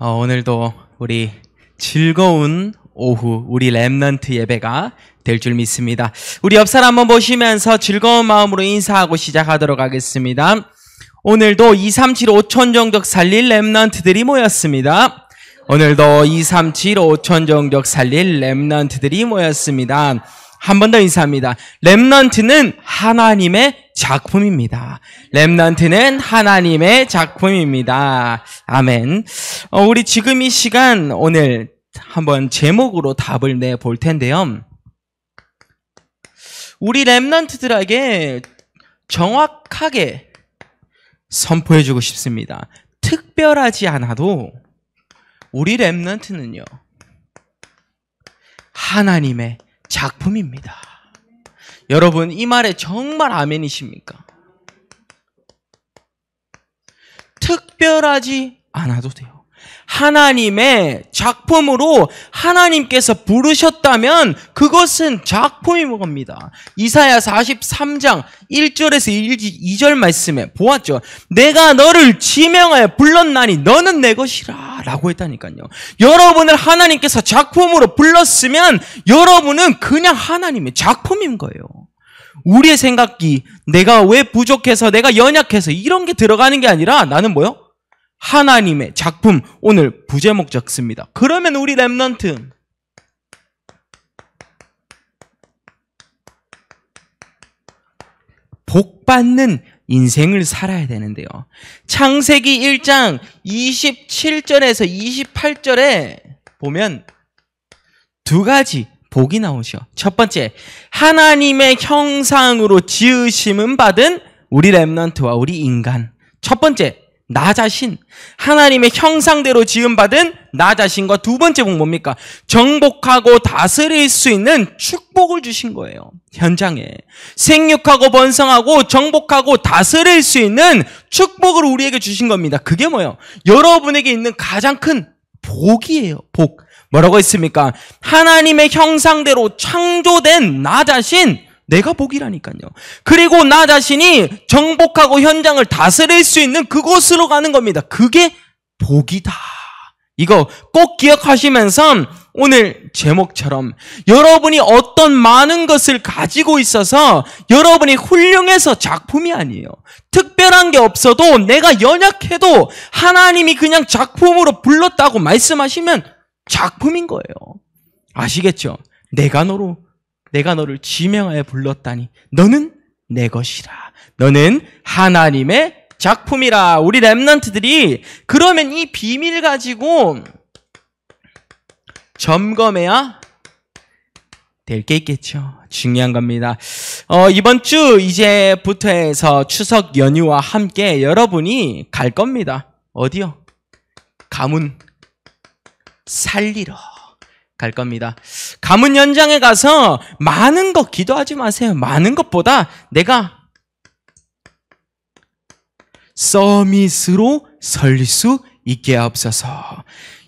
오늘도 우리 즐거운 오후 우리 렘넌트 예배가 될 줄 믿습니다. 우리 옆 사람 한번 보시면서 즐거운 마음으로 인사하고 시작하도록 하겠습니다. 오늘도 237 5천 정적 살릴 렘넌트들이 모였습니다. 오늘도 237 5천 정적 살릴 렘넌트들이 모였습니다. 한 번 더 인사합니다. 렘넌트는 하나님의 작품입니다. 렘넌트는 하나님의 작품입니다. 아멘. 우리 지금 이 시간 오늘 한번 제목으로 답을 내볼 텐데요. 우리 렘넌트들에게 정확하게 선포해주고 싶습니다. 특별하지 않아도 우리 렘넌트는요, 하나님의 작품입니다. 여러분, 이 말에 정말 아멘이십니까? 특별하지 않아도 돼요. 하나님의 작품으로 하나님께서 부르셨다면 그것은 작품인 겁니다. 이사야 43장 1절에서 2절 말씀에 보았죠. 내가 너를 지명하여 불렀나니 너는 내 것이라 라고 했다니까요. 여러분을 하나님께서 작품으로 불렀으면 여러분은 그냥 하나님의 작품인 거예요. 우리의 생각이 내가 왜 부족해서 내가 연약해서 이런 게 들어가는 게 아니라 나는 뭐요? 하나님의 작품. 오늘 부제목 적습니다. 그러면 우리 렘넌트 복받는 인생을 살아야 되는데요. 창세기 1장 27절에서 28절에 보면 두 가지 복이 나오죠. 첫 번째, 하나님의 형상으로 지으심은 받은 우리 렘넌트와 우리 인간. 첫 번째, 나 자신, 하나님의 형상대로 지음받은 나 자신과 두 번째 복 뭡니까? 정복하고 다스릴 수 있는 축복을 주신 거예요. 현장에 생육하고 번성하고 정복하고 다스릴 수 있는 축복을 우리에게 주신 겁니다. 그게 뭐예요? 여러분에게 있는 가장 큰 복이에요. 복. 뭐라고 했습니까? 하나님의 형상대로 창조된 나 자신, 내가 복이라니까요. 그리고 나 자신이 정복하고 현장을 다스릴 수 있는 그곳으로 가는 겁니다. 그게 복이다. 이거 꼭 기억하시면서 오늘 제목처럼 여러분이 어떤 많은 것을 가지고 있어서 여러분이 훌륭해서 작품이 아니에요. 특별한 게 없어도 내가 연약해도 하나님이 그냥 작품으로 불렀다고 말씀하시면 작품인 거예요. 아시겠죠? 내가 너를 지명하여 불렀다니 너는 내 것이라. 너는 하나님의 작품이라. 우리 렘넌트들이 그러면 이 비밀 가지고 점검해야 될 게 있겠죠. 중요한 겁니다. 이번 주 이제부터 해서 추석 연휴와 함께 여러분이 갈 겁니다. 어디요? 가문 살리러 갈 겁니다. 가문 현장에 가서 많은 것 기도하지 마세요. 많은 것보다 내가 서밋으로 설 수 있게 하옵소서.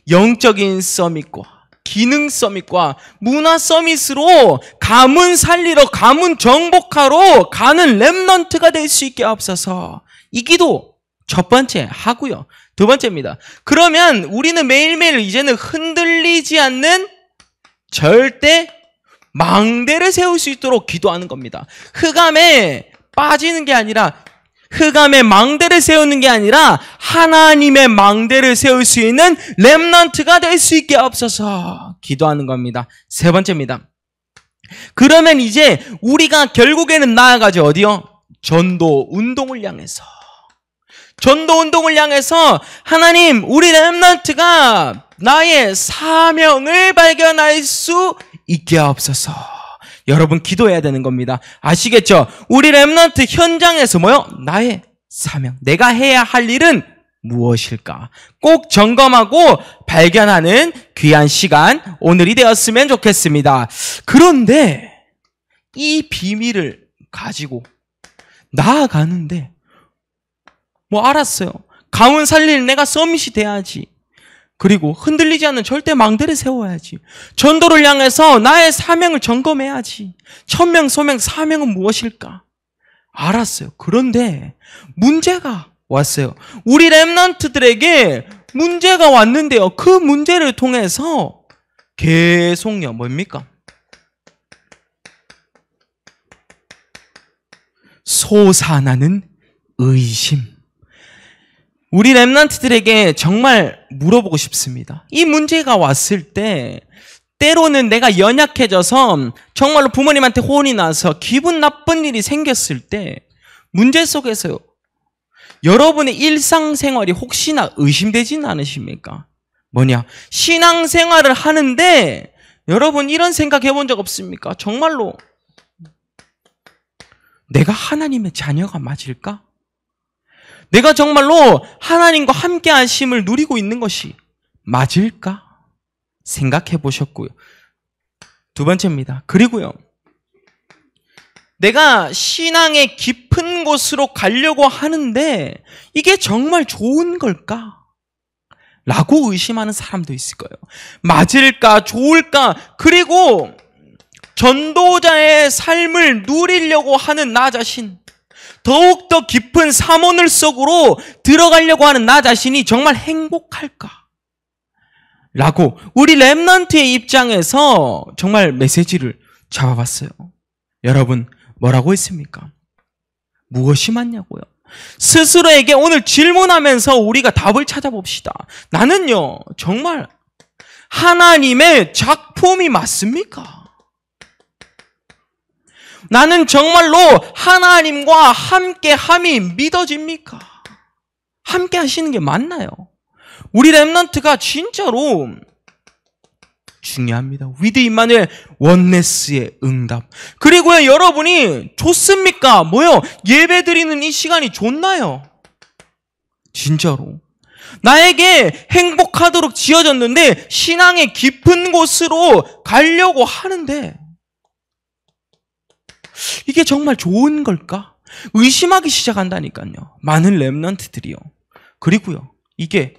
영적인 서밋과 기능 서밋과 문화 서밋으로 가문 살리러, 가문 정복하러 가는 렘넌트가 될 수 있게 하옵소서. 이 기도 첫 번째 하고요. 두 번째입니다. 그러면 우리는 매일매일 이제는 흔들리지 않는 절대 망대를 세울 수 있도록 기도하는 겁니다. 흑암에 빠지는 게 아니라, 흑암에 망대를 세우는 게 아니라 하나님의 망대를 세울 수 있는 렘넌트가 될 수 있게 하옵소서 기도하는 겁니다. 세 번째입니다. 그러면 이제 우리가 결국에는 나아가죠. 어디요? 전도 운동을 향해서. 전도 운동을 향해서 하나님, 우리 렘넌트가 나의 사명을 발견할 수 있게 하옵소서. 여러분 기도해야 되는 겁니다. 아시겠죠? 우리 렘넌트 현장에서 뭐요? 나의 사명, 내가 해야 할 일은 무엇일까? 꼭 점검하고 발견하는 귀한 시간 오늘이 되었으면 좋겠습니다. 그런데 이 비밀을 가지고 나아가는데 알았어요. 가문 살릴 내가 서밋이 돼야지. 그리고 흔들리지 않는 절대 망대를 세워야지. 전도를 향해서 나의 사명을 점검해야지. 천명, 소명, 사명은 무엇일까? 알았어요. 그런데 문제가 왔어요. 우리 렘넌트들에게 문제가 왔는데요. 그 문제를 통해서 계속요. 뭡니까? 솟아나는 의심. 우리 렘넌트들에게 정말 물어보고 싶습니다. 이 문제가 왔을 때 때로는 내가 연약해져서 정말로 부모님한테 혼이 나서 기분 나쁜 일이 생겼을 때 문제 속에서요. 여러분의 일상생활이 혹시나 의심되지는 않으십니까? 뭐냐? 신앙생활을 하는데 여러분 이런 생각 해본 적 없습니까? 정말로 내가 하나님의 자녀가 맞을까? 내가 정말로 하나님과 함께 하심을 누리고 있는 것이 맞을까? 생각해 보셨고요. 두 번째입니다. 그리고요. 내가 신앙의 깊은 곳으로 가려고 하는데 이게 정말 좋은 걸까? 라고 의심하는 사람도 있을 거예요. 맞을까? 좋을까? 그리고 전도자의 삶을 누리려고 하는 나 자신, 더욱더 깊은 사모늘 속으로 들어가려고 하는 나 자신이 정말 행복할까? 라고 우리 렘넌트의 입장에서 정말 메시지를 잡아봤어요. 여러분 뭐라고 했습니까? 무엇이 맞냐고요? 스스로에게 오늘 질문하면서 우리가 답을 찾아봅시다. 나는요 정말 하나님의 작품이 맞습니까? 나는 정말로 하나님과 함께함이 믿어집니까? 함께 하시는 게 맞나요? 우리 렘넌트가 진짜로 중요합니다. 위드 임마누엘 원네스의 응답. 그리고요 여러분이 좋습니까? 뭐요? 예배 드리는 이 시간이 좋나요? 진짜로 나에게 행복하도록 지어졌는데 신앙의 깊은 곳으로 가려고 하는데 이게 정말 좋은 걸까? 의심하기 시작한다니까요. 많은 렘넌트들이요. 그리고요 이게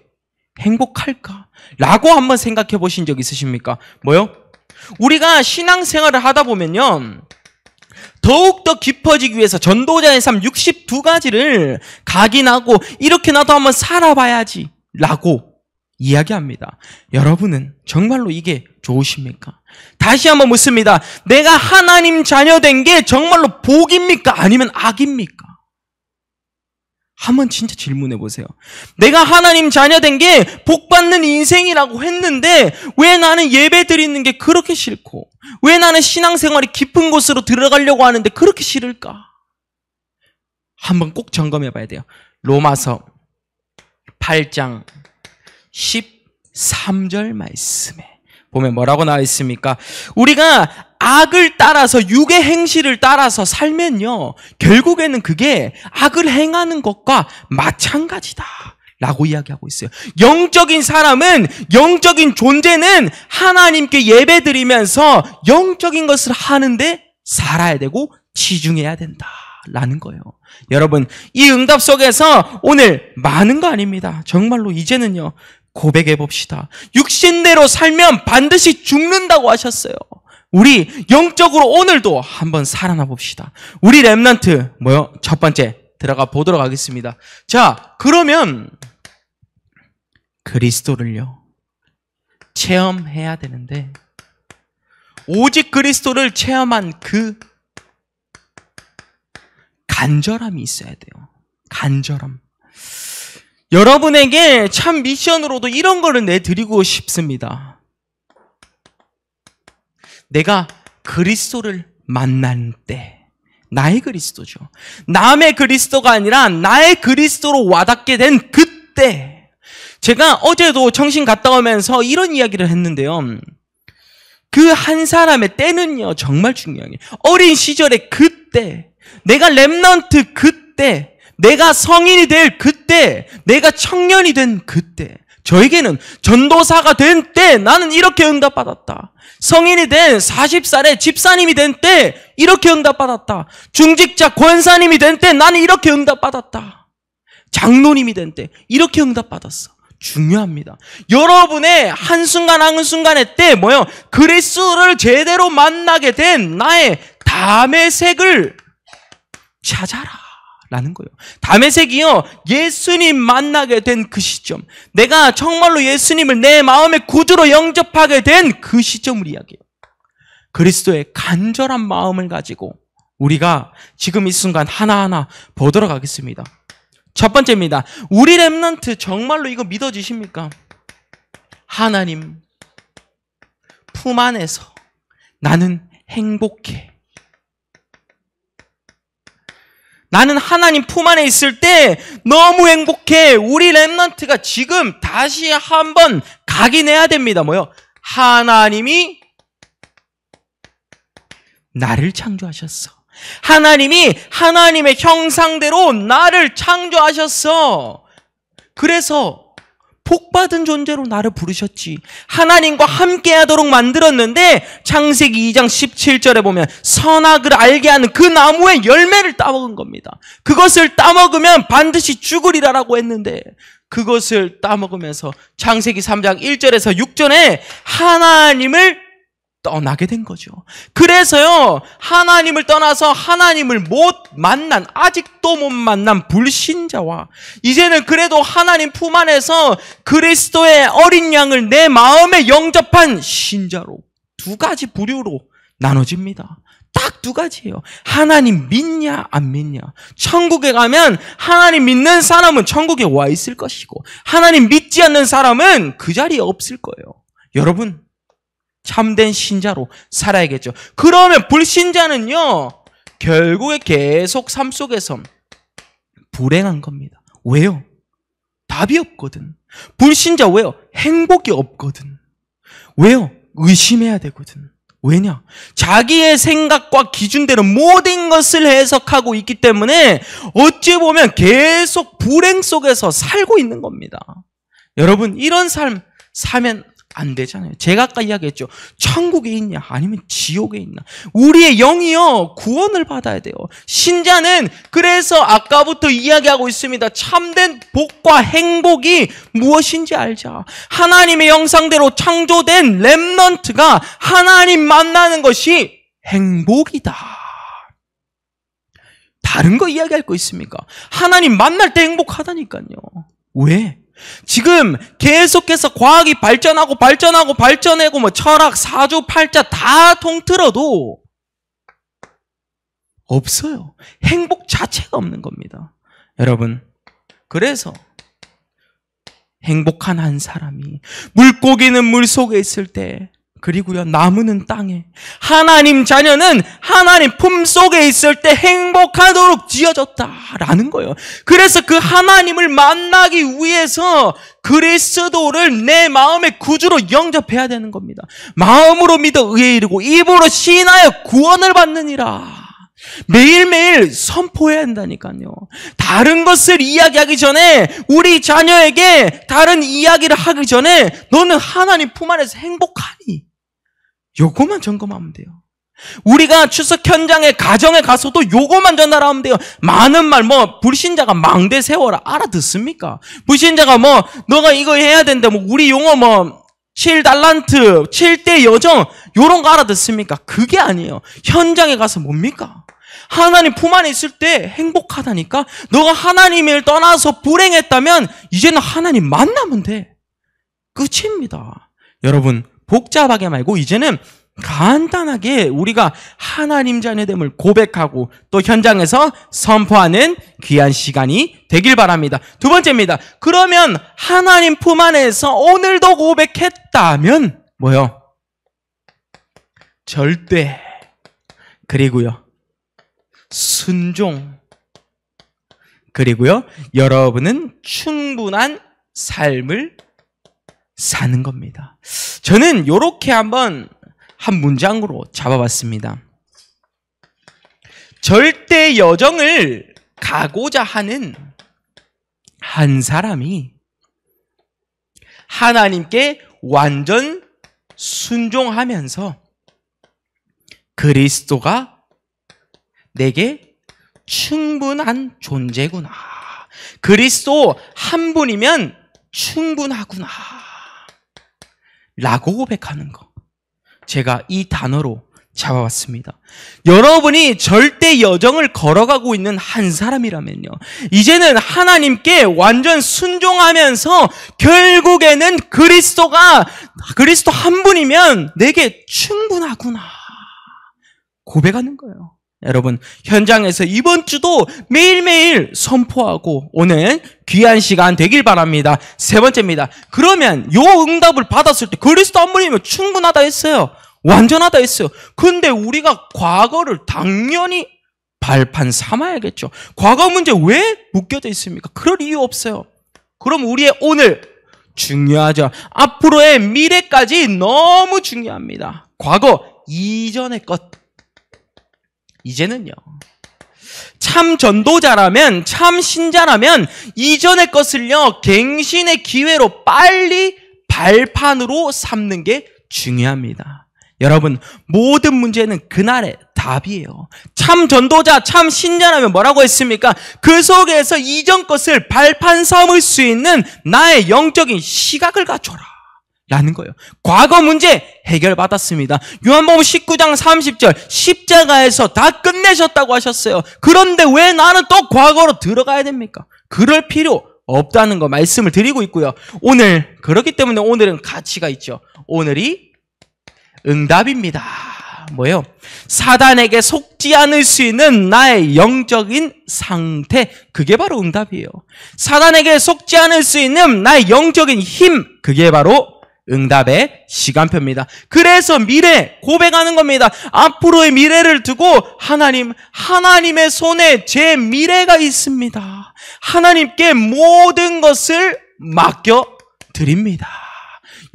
행복할까? 라고 한번 생각해 보신 적 있으십니까? 뭐요? 우리가 신앙생활을 하다 보면요 더욱더 깊어지기 위해서 전도자의 삶 62가지를 각인하고 이렇게 나도 한번 살아봐야지 라고 이야기합니다. 여러분은 정말로 이게 좋으십니까? 다시 한번 묻습니다. 내가 하나님 자녀된 게 정말로 복입니까? 아니면 악입니까? 한번 진짜 질문해 보세요. 내가 하나님 자녀된 게 복받는 인생이라고 했는데 왜 나는 예배 드리는 게 그렇게 싫고 왜 나는 신앙생활이 깊은 곳으로 들어가려고 하는데 그렇게 싫을까? 한번 꼭 점검해 봐야 돼요. 로마서 8장 13절 말씀에 보면 뭐라고 나와 있습니까? 우리가 악을 따라서 육의 행실을 따라서 살면요 결국에는 그게 악을 행하는 것과 마찬가지다 라고 이야기하고 있어요. 영적인 사람은, 영적인 존재는 하나님께 예배드리면서 영적인 것을 하는데 살아야 되고 치중해야 된다 라는 거예요. 여러분 이 응답 속에서 오늘 많은 거 아닙니다. 정말로 이제는요 고백해 봅시다. 육신대로 살면 반드시 죽는다고 하셨어요. 우리 영적으로 오늘도 한번 살아나 봅시다. 우리 렘넌트 뭐요? 첫 번째 들어가 보도록 하겠습니다. 자, 그러면 그리스도를요 체험해야 되는데 오직 그리스도를 체험한 그 간절함이 있어야 돼요. 간절함. 여러분에게 참 미션으로도 이런 거를 내드리고 싶습니다. 내가 그리스도를 만난 때 나의 그리스도죠. 남의 그리스도가 아니라 나의 그리스도로 와닿게 된 그때 제가 어제도 청신 갔다 오면서 이런 이야기를 했는데요. 그 한 사람의 때는요 정말 중요해요. 어린 시절의 그때 내가 렘넌트 그때 내가 성인이 될 그때 내가 청년이 된 그때 저에게는 전도사가 된 때 나는 이렇게 응답받았다. 성인이 된 40살에 집사님이 된 때 이렇게 응답받았다. 중직자 권사님이 된 때 나는 이렇게 응답받았다. 장로님이 된 때 이렇게 응답받았어. 중요합니다. 여러분의 한순간 한순간의 때 뭐요? 그리스도를 제대로 만나게 된 나의 담의 색을 찾아라 라는 거예요. 다메섹이요, 예수님 만나게 된 그 시점, 내가 정말로 예수님을 내 마음의 구주로 영접하게 된 그 시점을 이야기해요. 그리스도의 간절한 마음을 가지고 우리가 지금 이 순간 하나하나 보도록 하겠습니다. 첫 번째입니다. 우리 렘넌트 정말로 이거 믿어지십니까? 하나님 품 안에서 나는 행복해. 나는 하나님 품 안에 있을 때 너무 행복해. 우리 렘넌트가 지금 다시 한번 각인해야 됩니다. 뭐요? 하나님이 나를 창조하셨어. 하나님이 하나님의 형상대로 나를 창조하셨어. 그래서 복받은 존재로 나를 부르셨지. 하나님과 함께하도록 만들었는데 창세기 2장 17절에 보면 선악을 알게 하는 그 나무의 열매를 따먹은 겁니다. 그것을 따먹으면 반드시 죽으리라라고 했는데 그것을 따먹으면서 창세기 3장 1절에서 6절에 하나님을 떠나게 된 거죠. 그래서요, 하나님을 떠나서 하나님을 아직도 못 만난 불신자와 이제는 그래도 하나님 품 안에서 그리스도의 어린 양을 내 마음에 영접한 신자로 두 가지 부류로 나눠집니다. 딱 두 가지예요. 하나님 믿냐 안 믿냐. 천국에 가면 하나님 믿는 사람은 천국에 와 있을 것이고 하나님 믿지 않는 사람은 그 자리에 없을 거예요. 여러분, 참된 신자로 살아야겠죠. 그러면 불신자는요, 결국에 계속 삶 속에서 불행한 겁니다. 왜요? 답이 없거든. 불신자 왜요? 행복이 없거든. 왜요? 의심해야 되거든. 왜냐? 자기의 생각과 기준대로 모든 것을 해석하고 있기 때문에 어찌 보면 계속 불행 속에서 살고 있는 겁니다. 여러분, 이런 삶 사면 안 되잖아요. 제가 아까 이야기했죠. 천국에 있냐 아니면 지옥에 있나. 우리의 영이요, 구원을 받아야 돼요. 신자는 그래서 아까부터 이야기하고 있습니다. 참된 복과 행복이 무엇인지 알자. 하나님의 형상대로 창조된 렘넌트가 하나님 만나는 것이 행복이다. 다른 거 이야기할 거 있습니까? 하나님 만날 때 행복하다니까요. 왜? 지금 계속해서 과학이 발전하고 발전하고 철학, 사주팔자 다 통틀어도 없어요. 행복 자체가 없는 겁니다. 여러분, 그래서 행복한 한 사람이 물고기는 물속에 있을 때, 그리고요, 나무는 땅에, 하나님 자녀는 하나님 품속에 있을 때 행복하도록 지어졌다라는 거예요. 그래서 그 하나님을 만나기 위해서 그리스도를 내 마음의 구주로 영접해야 되는 겁니다. 마음으로 믿어 의에 이르고 입으로 시인하여 구원을 받느니라. 매일매일 선포해야 한다니까요. 다른 것을 이야기하기 전에, 우리 자녀에게 다른 이야기를 하기 전에 너는 하나님 품 안에서 행복하니? 요거만 점검하면 돼요. 우리가 추석 현장에 가정에 가서도 요거만 전달하면 돼요. 많은 말, 불신자가 망대 세워라 알아듣습니까? 불신자가 너가 이거 해야 된다, 우리 용어 7달란트, 7대 여정, 요런 거 알아듣습니까? 그게 아니에요. 현장에 가서 뭡니까? 하나님 품 안에 있을 때 행복하다니까? 너가 하나님을 떠나서 불행했다면 이제는 하나님 만나면 돼. 끝입니다. 여러분, 복잡하게 말고 이제는 간단하게 우리가 하나님 자녀됨을 고백하고 또 현장에서 선포하는 귀한 시간이 되길 바랍니다. 두 번째입니다. 그러면 하나님 품 안에서 오늘도 고백했다면 뭐요? 절대, 그리고요, 순종, 그리고요, 여러분은 충분한 삶을 사는 겁니다. 저는 이렇게 한번 한 문장으로 잡아봤습니다. 절대 여정을 가고자 하는 한 사람이 하나님께 완전 순종하면서 그리스도가 내게 충분한 존재구나. 그리스도 한 분이면 충분하구나. 라고 고백하는 거. 제가 이 단어로 잡아왔습니다. 여러분이 절대 여정을 걸어가고 있는 한 사람이라면요, 이제는 하나님께 완전 순종하면서 결국에는 그리스도 한 분이면 내게 충분하구나 고백하는 거예요. 여러분, 현장에서 이번 주도 매일매일 선포하고 오늘 귀한 시간 되길 바랍니다. 세 번째입니다. 그러면 요 응답을 받았을 때 그리스도 한 분이면 충분하다 했어요. 완전하다 했어요. 근데 우리가 과거를 당연히 발판 삼아야겠죠. 과거 문제 왜 묶여져 있습니까? 그럴 이유 없어요. 그럼 우리의 오늘 중요하죠. 앞으로의 미래까지 너무 중요합니다. 과거 이전의 것, 이제는요, 참 전도자라면, 참 신자라면 이전의 것을요, 갱신의 기회로 빨리 발판으로 삼는 게 중요합니다. 여러분, 모든 문제는 그날의 답이에요. 참 전도자, 참 신자라면 뭐라고 했습니까? 그 속에서 이전 것을 발판 삼을 수 있는 나의 영적인 시각을 갖춰라 라는 거예요. 과거 문제 해결받았습니다. 요한복음 19장 30절, 십자가에서 다 끝내셨다고 하셨어요. 그런데 왜 나는 또 과거로 들어가야 됩니까? 그럴 필요 없다는 거 말씀을 드리고 있고요. 오늘, 그렇기 때문에 오늘은 가치가 있죠. 오늘이 응답입니다. 뭐예요? 사단에게 속지 않을 수 있는 나의 영적인 상태, 그게 바로 응답이에요. 사단에게 속지 않을 수 있는 나의 영적인 힘, 그게 바로 응답의 시간표입니다. 그래서 미래 고백하는 겁니다. 앞으로의 미래를 두고 하나님의 손에 제 미래가 있습니다. 하나님께 모든 것을 맡겨드립니다.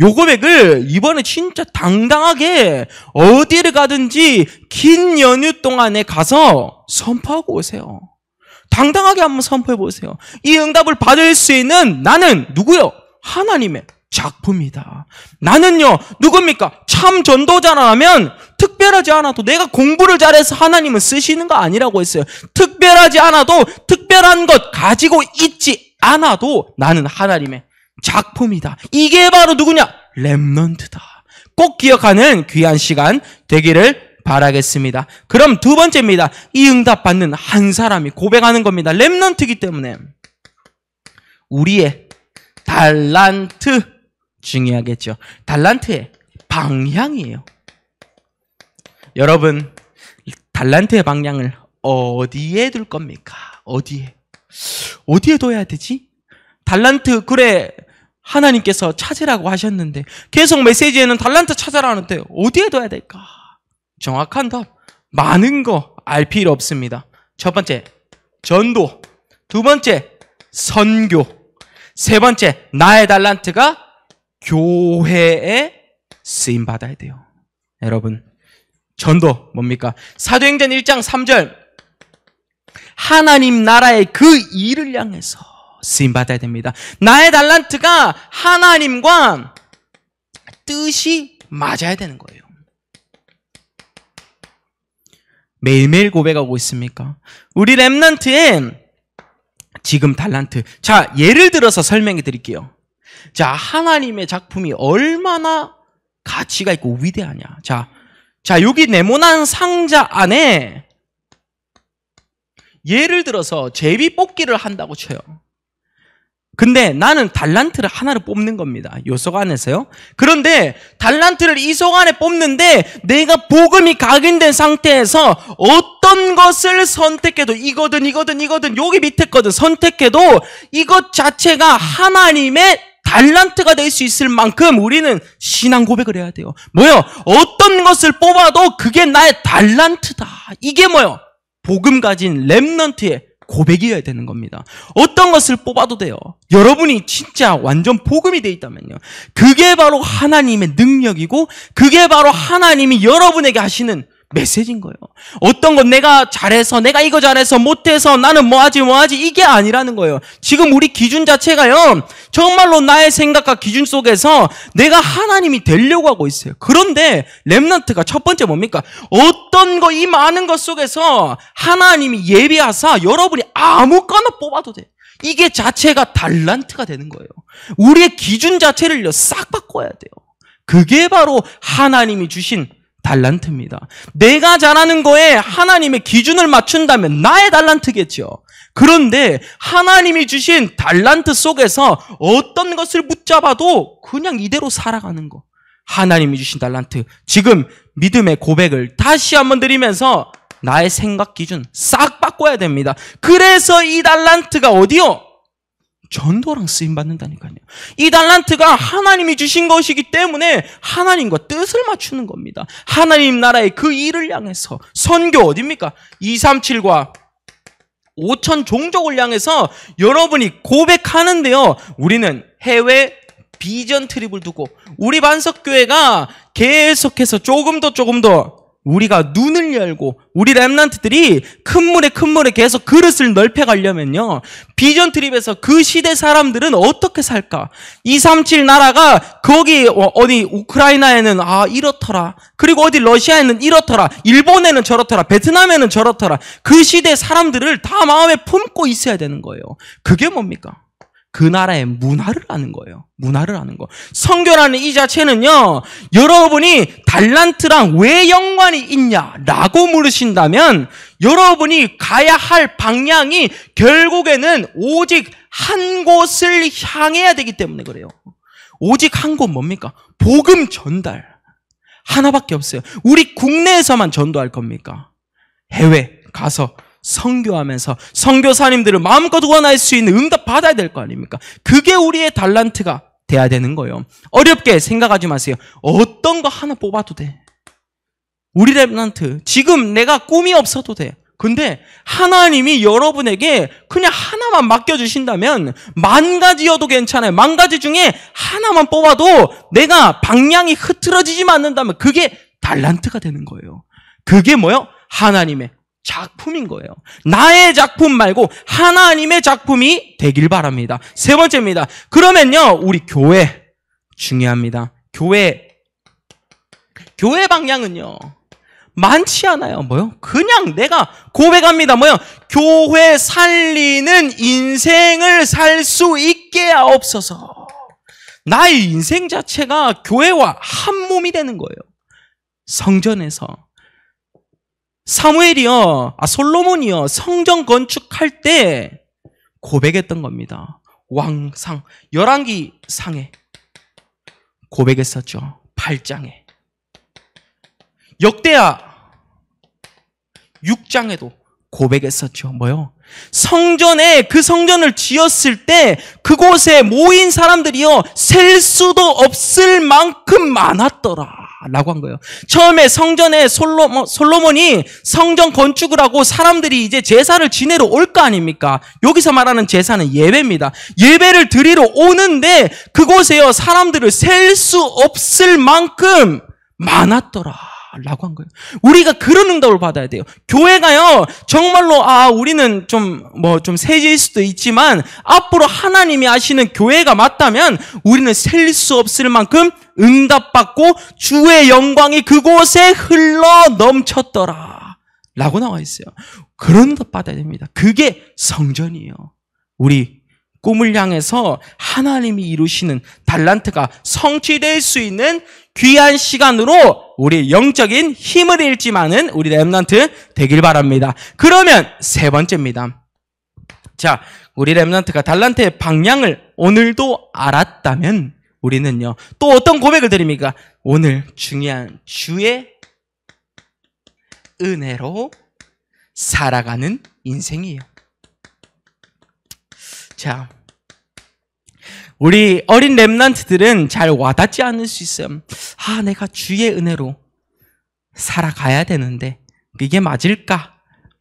요 고백을 이번에 진짜 당당하게 어디를 가든지 긴 연휴 동안에 가서 선포하고 오세요. 당당하게 한번 선포해 보세요. 이 응답을 받을 수 있는 나는 누구요? 하나님의 작품이다. 나는요, 누굽니까? 참 전도자라면 특별하지 않아도, 내가 공부를 잘해서 하나님은 쓰시는 거 아니라고 했어요. 특별하지 않아도, 특별한 것 가지고 있지 않아도 나는 하나님의 작품이다. 이게 바로 누구냐? 렘넌트다. 꼭 기억하는 귀한 시간 되기를 바라겠습니다. 그럼 두 번째입니다. 이 응답 받는 한 사람이 고백하는 겁니다. 렘넌트이기 때문에 우리의 달란트, 중요하겠죠. 달란트의 방향이에요. 여러분, 달란트의 방향을 어디에 둘 겁니까? 어디에 둬야 되지? 달란트, 그래, 하나님께서 찾으라고 하셨는데 계속 메시지에는 달란트 찾아라 하는데 어디에 둬야 될까? 정확한 답, 많은 거 알 필요 없습니다. 첫 번째, 전도. 두 번째, 선교. 세 번째, 나의 달란트가 교회에 쓰임받아야 돼요. 여러분, 전도 뭡니까? 사도행전 1장 3절, 하나님 나라의 그 일을 향해서 쓰임받아야 됩니다. 나의 달란트가 하나님과 뜻이 맞아야 되는 거예요. 매일매일 고백하고 있습니까? 우리 렘넌트의 지금 달란트. 자, 예를 들어서 설명해 드릴게요. 자, 하나님의 작품이 얼마나 가치가 있고 위대하냐. 자, 여기 네모난 상자 안에 예를 들어서 제비 뽑기를 한다고 쳐요. 근데 나는 달란트를 하나를 뽑는 겁니다. 요 속 안에서요. 그런데 달란트를 이 속 안에 뽑는데 내가 복음이 각인된 상태에서 어떤 것을 선택해도 이거든 여기 밑에 거든 선택해도 이것 자체가 하나님의 달란트가 될 수 있을 만큼 우리는 신앙 고백을 해야 돼요. 뭐요? 어떤 것을 뽑아도 그게 나의 달란트다. 이게 뭐요? 복음 가진 렘넌트의 고백이어야 되는 겁니다. 어떤 것을 뽑아도 돼요. 여러분이 진짜 완전 복음이 돼 있다면요. 그게 바로 하나님의 능력이고 그게 바로 하나님이 여러분에게 하시는 메시지인 거예요. 어떤 건 내가 잘해서, 내가 이거 잘해서, 못해서 나는 뭐하지 이게 아니라는 거예요. 지금 우리 기준 자체가요, 정말로 나의 생각과 기준 속에서 내가 하나님이 되려고 하고 있어요. 그런데 렘넌트가 첫 번째 뭡니까? 어떤 거, 이 많은 것 속에서 하나님이 예비하사 여러분이 아무거나 뽑아도 돼. 이게 자체가 달란트가 되는 거예요. 우리의 기준 자체를요 싹 바꿔야 돼요. 그게 바로 하나님이 주신 달란트입니다. 내가 잘하는 거에 하나님의 기준을 맞춘다면 나의 달란트겠죠. 그런데 하나님이 주신 달란트 속에서 어떤 것을 붙잡아도 그냥 이대로 살아가는 거. 하나님이 주신 달란트. 지금 믿음의 고백을 다시 한번 드리면서 나의 생각 기준 싹 바꿔야 됩니다. 그래서 이 달란트가 어디요? 전도랑 쓰임받는다니까요. 이 달란트가 하나님이 주신 것이기 때문에 하나님과 뜻을 맞추는 겁니다. 하나님 나라의 그 일을 향해서 선교 어딥니까? 237과 5천 종족을 향해서 여러분이 고백하는데요. 우리는 해외 비전 트립을 두고 우리 반석교회가 계속해서 조금 더 우리가 눈을 열고 우리 렘넌트들이 큰 물에 계속 그릇을 넓혀가려면요. 비전 트립에서 그 시대 사람들은 어떻게 살까? 237 나라가 거기 어디 우크라이나에는 이렇더라. 그리고 어디 러시아에는 이렇더라. 일본에는 저렇더라. 베트남에는 저렇더라. 그 시대 사람들을 다 마음에 품고 있어야 되는 거예요. 그게 뭡니까? 그 나라의 문화를 아는 거예요. 문화를 아는 거. 선교라는 이 자체는요. 여러분이 달란트랑 왜 연관이 있냐라고 물으신다면 여러분이 가야 할 방향이 결국에는 오직 한 곳을 향해야 되기 때문에 그래요. 오직 한 곳 뭡니까? 복음 전달. 하나밖에 없어요. 우리 국내에서만 전도할 겁니까? 해외 가서 선교하면서 선교사님들을 마음껏 원할 수 있는 응답 받아야 될 거 아닙니까? 그게 우리의 달란트가 돼야 되는 거예요. 어렵게 생각하지 마세요. 어떤 거 하나 뽑아도 돼. 우리 렘넌트 지금 내가 꿈이 없어도 돼. 근데 하나님이 여러분에게 그냥 하나만 맡겨주신다면 10,000가지여도 괜찮아요. 10,000가지 중에 하나만 뽑아도 내가 방향이 흐트러지지 않는다면 그게 달란트가 되는 거예요. 그게 뭐요? 하나님의 작품인 거예요. 나의 작품 말고 하나님의 작품이 되길 바랍니다. 세 번째입니다. 그러면요, 우리 교회 중요합니다. 교회 방향은요 많지 않아요. 뭐요? 그냥 내가 고백합니다. 뭐요? 교회 살리는 인생을 살 수 있게 하옵소서. 나의 인생 자체가 교회와 한 몸이 되는 거예요. 성전에서 솔로몬이요 성전 건축할 때 고백했던 겁니다. 왕상 열왕기 상에 고백했었죠. 8장에 역대하 6장에도 고백했었죠. 뭐요? 성전에 그 성전을 지었을 때 그곳에 모인 사람들이요 셀 수도 없을 만큼 많았더라 라고 한 거예요. 처음에 성전에 솔로몬이 성전 건축을 하고 사람들이 이제 제사를 지내러 올 거 아닙니까? 여기서 말하는 제사는 예배입니다. 예배를 드리러 오는데 그곳에요 사람들을 셀 수 없을 만큼 많았더라 라고 한 거예요. 우리가 그런 응답을 받아야 돼요. 교회가요 정말로 우리는 좀 세질 수도 있지만 앞으로 하나님이 하시는 교회가 맞다면 우리는 셀 수 없을 만큼 응답받고 주의 영광이 그곳에 흘러 넘쳤더라 라고 나와 있어요. 그런 응답 받아야 됩니다. 그게 성전이에요. 우리 꿈을 향해서 하나님이 이루시는 달란트가 성취될 수 있는 귀한 시간으로 우리 영적인 힘을 잃지만은 우리 렘넌트 되길 바랍니다. 그러면 세 번째입니다. 자, 우리 렘넌트가 달란트의 방향을 오늘도 알았다면 우리는요 또 어떤 고백을 드립니까? 오늘 중요한 주의 은혜로 살아가는 인생이에요. 자, 우리 어린 렘넌트들은 잘 와닿지 않을 수 있어요. 내가 주의 은혜로 살아가야 되는데 이게 맞을까?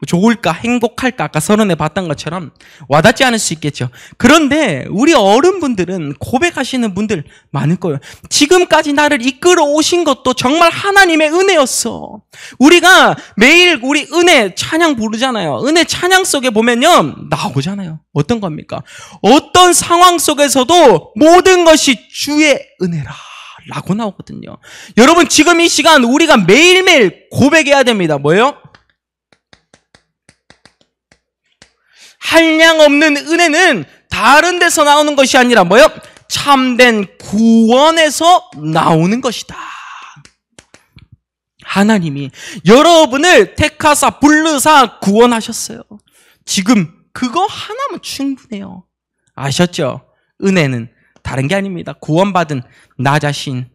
좋을까? 행복할까? 아까 서론에 봤던 것처럼 와닿지 않을 수 있겠죠. 그런데 우리 어른분들은 고백하시는 분들 많을 거예요. 지금까지 나를 이끌어 오신 것도 정말 하나님의 은혜였어. 우리가 매일 우리 은혜 찬양 부르잖아요. 은혜 찬양 속에 보면요 나오잖아요. 어떤 겁니까? 어떤 상황 속에서도 모든 것이 주의 은혜라 라고 나오거든요. 여러분 지금 이 시간 우리가 매일매일 고백해야 됩니다. 뭐예요? 한량없는 은혜는 다른 데서 나오는 것이 아니라 뭐요? 참된 구원에서 나오는 것이다. 하나님이 여러분을 택하사 불르사 구원하셨어요. 지금 그거 하나면 충분해요. 아셨죠? 은혜는 다른 게 아닙니다. 구원받은 나 자신.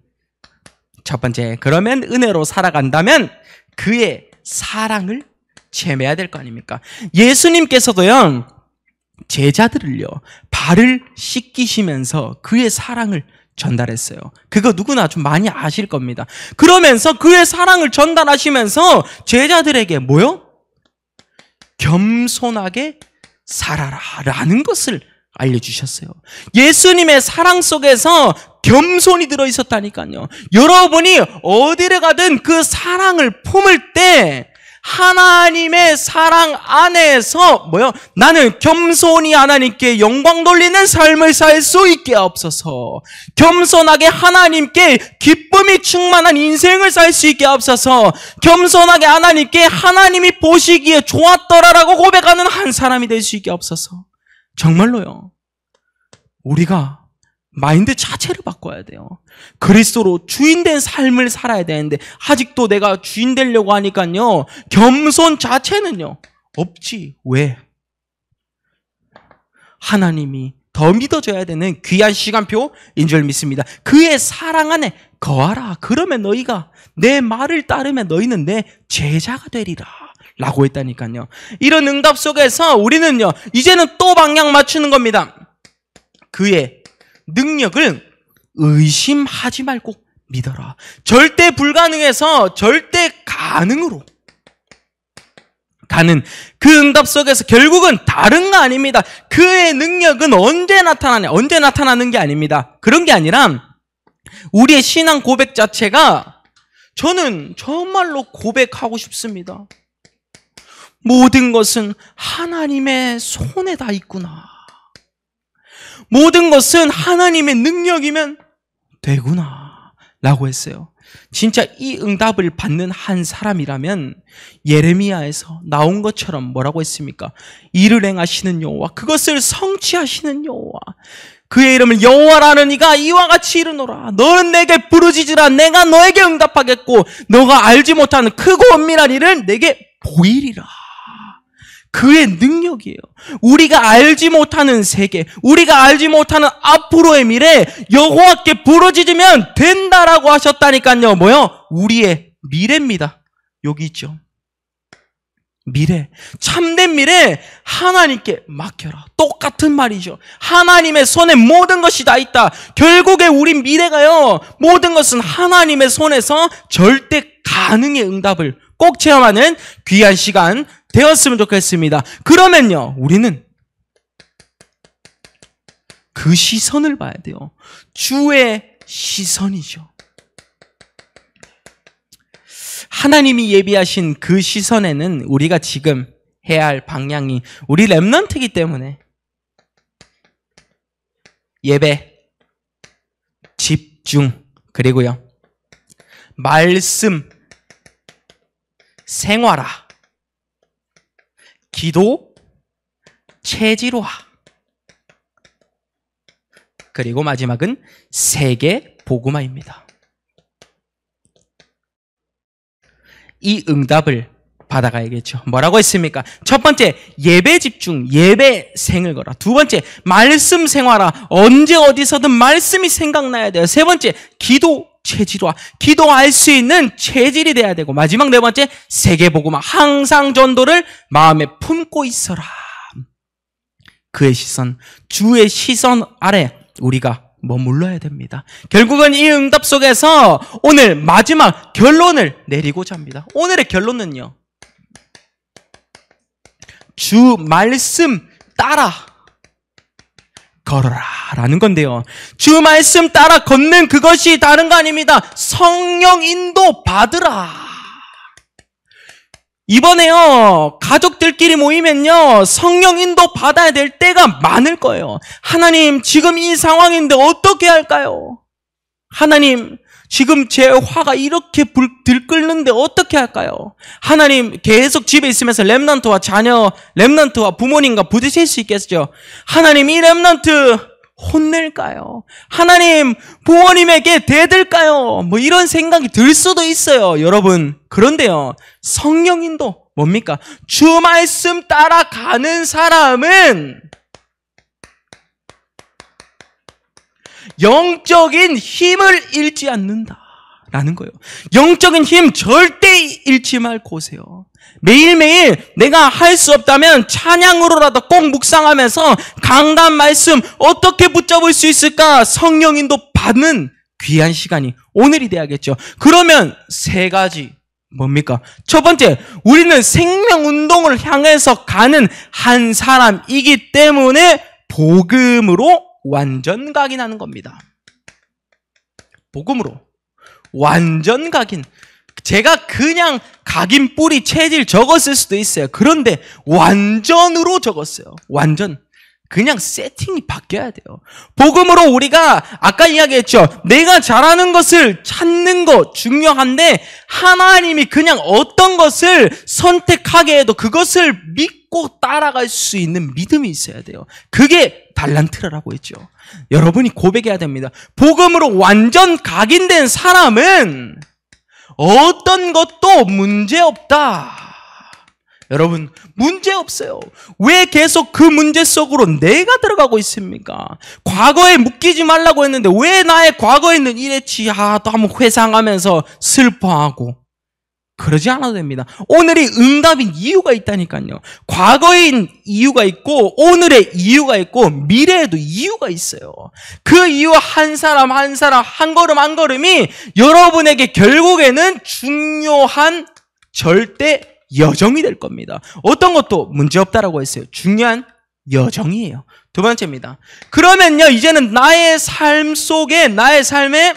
첫 번째, 그러면 은혜로 살아간다면 그의 사랑을 체매야 될 거 아닙니까? 예수님께서도요, 제자들을요, 발을 씻기시면서 그의 사랑을 전달했어요. 그거 누구나 좀 많이 아실 겁니다. 그러면서 그의 사랑을 전달하시면서 제자들에게 뭐요? 겸손하게 살아라 라는 것을 알려주셨어요. 예수님의 사랑 속에서 겸손이 들어있었다니까요. 여러분이 어디를 가든 그 사랑을 품을 때 하나님의 사랑 안에서 뭐요? 나는 겸손히 하나님께 영광 돌리는 삶을 살 수 있게 하옵소서. 겸손하게 하나님께 기쁨이 충만한 인생을 살 수 있게 하옵소서. 겸손하게 하나님께 하나님이 보시기에 좋았더라라고 고백하는 한 사람이 될 수 있게 하옵소서. 정말로요. 우리가 마인드 자체를 바꿔야 돼요. 그리스도로 주인된 삶을 살아야 되는데 아직도 내가 주인 되려고 하니까요, 겸손 자체는요 없지. 왜? 하나님이 더 믿어줘야 되는 귀한 시간표인 줄 믿습니다. 그의 사랑 안에 거하라. 그러면 너희가 내 말을 따르면 너희는 내 제자가 되리라 라고 했다니까요. 이런 응답 속에서 우리는요 이제는 또 방향 맞추는 겁니다. 그의 능력을 의심하지 말고 믿어라. 절대 불가능해서 절대 가능으로 가는 그 응답 속에서 결국은 다른 거 아닙니다. 그의 능력은 언제 나타나냐? 언제 나타나는 게 아닙니다. 그런 게 아니라 우리의 신앙 고백 자체가, 저는 정말로 고백하고 싶습니다. 모든 것은 하나님의 손에 다 있구나. 모든 것은 하나님의 능력이면 되구나 라고 했어요. 진짜 이 응답을 받는 한 사람이라면 예레미야에서 나온 것처럼 뭐라고 했습니까? 이를 행하시는 여호와, 그것을 성취하시는 여호와, 그의 이름을 여호와라는 이가 이와 같이 이르노라. 너는 내게 부르짖으라. 내가 너에게 응답하겠고 너가 알지 못하는 크고 엄밀한 일을 내게 보이리라. 그의 능력이에요. 우리가 알지 못하는 세계, 우리가 알지 못하는 앞으로의 미래, 여호와께 부르짖으면 된다라고 하셨다니까요. 뭐요? 우리의 미래입니다. 여기 있죠. 미래, 참된 미래 하나님께 맡겨라. 똑같은 말이죠. 하나님의 손에 모든 것이 다 있다. 결국에 우리 미래가요, 모든 것은 하나님의 손에서 절대 가능의 응답을 꼭 체험하는 귀한 시간 되었으면 좋겠습니다. 그러면요, 우리는 그 시선을 봐야 돼요. 주의 시선이죠. 하나님이 예비하신 그 시선에는 우리가 지금 해야 할 방향이 우리 렘넌트이기 때문에 예배, 집중, 그리고요 말씀, 생활화, 기도, 체질화, 그리고 마지막은 세계 복음화입니다. 이 응답을 받아가야겠죠. 뭐라고 했습니까? 첫 번째, 예배 집중, 예배 생을 걸어. 두 번째, 말씀 생활화. 언제 어디서든 말씀이 생각나야 돼요. 세 번째, 기도 체질화. 기도할 수 있는 체질이 돼야 되고, 마지막 네 번째, 세계 복음화. 항상 전도를 마음에 품고 있어라. 그의 시선, 주의 시선 아래 우리가 머물러야 됩니다. 결국은 이 응답 속에서 오늘 마지막 결론을 내리고자 합니다. 오늘의 결론은요, 주 말씀 따라 걸어라 라는 건데요, 주 말씀 따라 걷는 그것이 다른 거 아닙니다. 성령 인도 받으라. 이번에요, 가족들끼리 모이면요, 성령 인도 받아야 될 때가 많을 거예요. 하나님, 지금 이 상황인데 어떻게 할까요? 하나님, 지금 제 화가 이렇게 들끓는데 어떻게 할까요? 하나님, 계속 집에 있으면서 렘넌트와 자녀, 렘넌트와 부모님과 부딪힐 수 있겠죠? 하나님, 이 렘넌트 혼낼까요? 하나님, 부모님에게 대들까요? 뭐 이런 생각이 들 수도 있어요, 여러분. 그런데요, 성령인도 뭡니까? 주 말씀 따라가는 사람은 영적인 힘을 잃지 않는다라는 거예요. 영적인 힘 절대 잃지 말고 오세요. 매일매일 내가 할 수 없다면 찬양으로라도 꼭 묵상하면서 강단 말씀 어떻게 붙잡을 수 있을까? 성령인도 받는 귀한 시간이 오늘이 돼야겠죠. 그러면 세 가지 뭡니까? 첫 번째, 우리는 생명운동을 향해서 가는 한 사람이기 때문에 복음으로 완전 각인하는 겁니다. 복음으로 완전 각인. 제가 그냥 각인 뿌리 체질 적었을 수도 있어요. 그런데 완전으로 적었어요. 완전. 그냥 세팅이 바뀌어야 돼요. 복음으로 우리가 아까 이야기했죠. 내가 잘하는 것을 찾는 거 중요한데 하나님이 그냥 어떤 것을 선택하게 해도 그것을 믿고 따라갈 수 있는 믿음이 있어야 돼요. 그게 달란트라고 했죠. 여러분이 고백해야 됩니다. 복음으로 완전 각인된 사람은 어떤 것도 문제없다. 여러분, 문제없어요. 왜 계속 그 문제 속으로 내가 들어가고 있습니까? 과거에 묶이지 말라고 했는데 왜 나의 과거에 있는 이랬지? 또 한번 회상하면서 슬퍼하고. 그러지 않아도 됩니다. 오늘이 응답인 이유가 있다니까요. 과거인 이유가 있고 오늘의 이유가 있고 미래에도 이유가 있어요. 그 이유 한 사람 한 사람 한 걸음 한 걸음이 여러분에게 결국에는 중요한 절대 여정이 될 겁니다. 어떤 것도 문제없다라고 했어요. 중요한 여정이에요. 두 번째입니다. 그러면요, 이제는 나의 삶 속에, 나의 삶에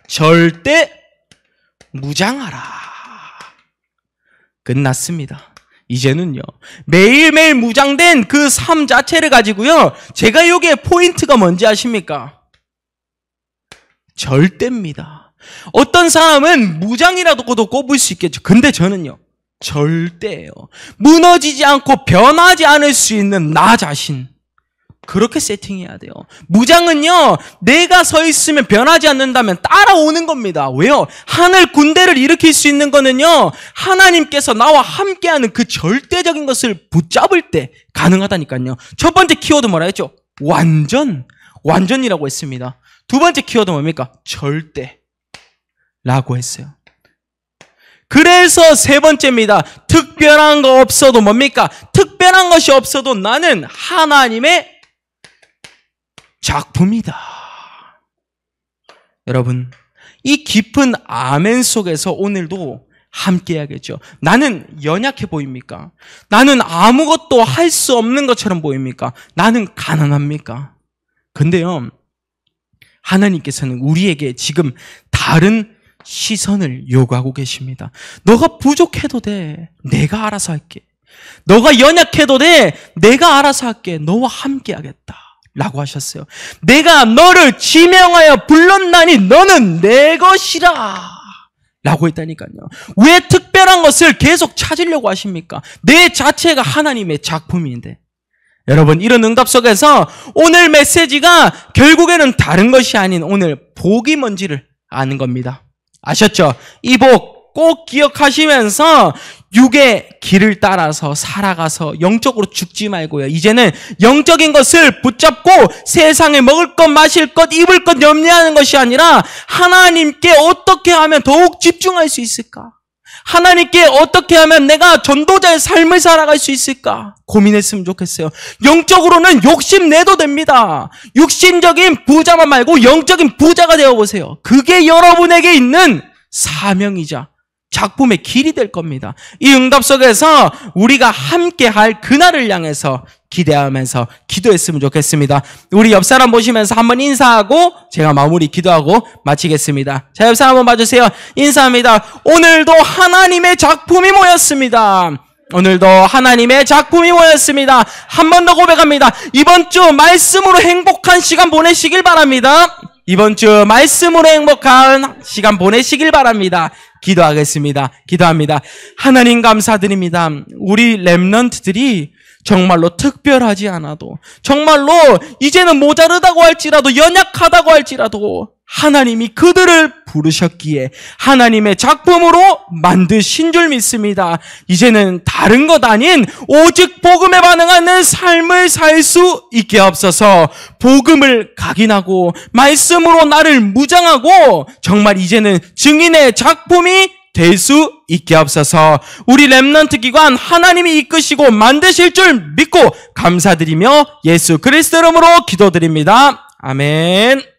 절대 무장하라. 끝났습니다. 이제는요, 매일매일 무장된 그 삶 자체를 가지고요, 제가 여기에 포인트가 뭔지 아십니까? 절대입니다. 어떤 사람은 무장이라고도 꼽을 수 있겠죠. 근데 저는요, 절대예요. 무너지지 않고 변하지 않을 수 있는 나 자신. 그렇게 세팅해야 돼요. 무장은요, 내가 서 있으면 변하지 않는다면 따라오는 겁니다. 왜요? 하늘 군대를 일으킬 수 있는 거는요, 하나님께서 나와 함께하는 그 절대적인 것을 붙잡을 때 가능하다니까요. 첫 번째 키워드 뭐라 했죠? 완전이라고 했습니다. 두 번째 키워드 뭡니까? 절대라고 했어요. 그래서 세 번째입니다. 특별한 거 없어도 뭡니까? 특별한 것이 없어도 나는 하나님의 작품이다. 여러분, 이 깊은 아멘 속에서 오늘도 함께 해야겠죠. 나는 연약해 보입니까? 나는 아무것도 할 수 없는 것처럼 보입니까? 나는 가난합니까? 근데요, 하나님께서는 우리에게 지금 다른 시선을 요구하고 계십니다. 너가 부족해도 돼. 내가 알아서 할게. 너가 연약해도 돼. 내가 알아서 할게. 너와 함께 하겠다. 라고 하셨어요. 내가 너를 지명하여 불렀나니 너는 내 것이라. 라고 했다니까요. 왜 특별한 것을 계속 찾으려고 하십니까? 내 자체가 하나님의 작품인데. 여러분, 이런 응답 속에서 오늘 메시지가 결국에는 다른 것이 아닌 오늘 복이 뭔지를 아는 겁니다. 아셨죠? 이 복 꼭 기억하시면서 육의 길을 따라서 살아가서 영적으로 죽지 말고요. 이제는 영적인 것을 붙잡고 세상에 먹을 것, 마실 것, 입을 것 염려하는 것이 아니라 하나님께 어떻게 하면 더욱 집중할 수 있을까? 하나님께 어떻게 하면 내가 전도자의 삶을 살아갈 수 있을까? 고민했으면 좋겠어요. 영적으로는 욕심내도 됩니다. 육신적인 부자만 말고 영적인 부자가 되어보세요. 그게 여러분에게 있는 사명이자 작품의 길이 될 겁니다. 이 응답 속에서 우리가 함께 할 그날을 향해서 기대하면서 기도했으면 좋겠습니다. 우리 옆 사람 보시면서 한번 인사하고 제가 마무리 기도하고 마치겠습니다. 자, 옆 사람 한번 봐주세요. 인사합니다. 오늘도 하나님의 작품이 모였습니다. 오늘도 하나님의 작품이 모였습니다. 한 번 더 고백합니다. 이번 주 말씀으로 행복한 시간 보내시길 바랍니다. 이번 주 말씀으로 행복한 시간 보내시길 바랍니다. 기도하겠습니다. 기도합니다. 하나님 감사드립니다. 우리 렘넌트들이 정말로 특별하지 않아도, 정말로 이제는 모자르다고 할지라도, 연약하다고 할지라도 하나님이 그들을 부르셨기에 하나님의 작품으로 만드신 줄 믿습니다. 이제는 다른 것 아닌 오직 복음에 반응하는 삶을 살 수 있게 하옵소서. 복음을 각인하고 말씀으로 나를 무장하고 정말 이제는 증인의 작품이 될 수 있게 하옵소서. 우리 렘넌트 기관 하나님이 이끄시고 만드실 줄 믿고 감사드리며 예수 그리스도 이름으로 기도드립니다. 아멘.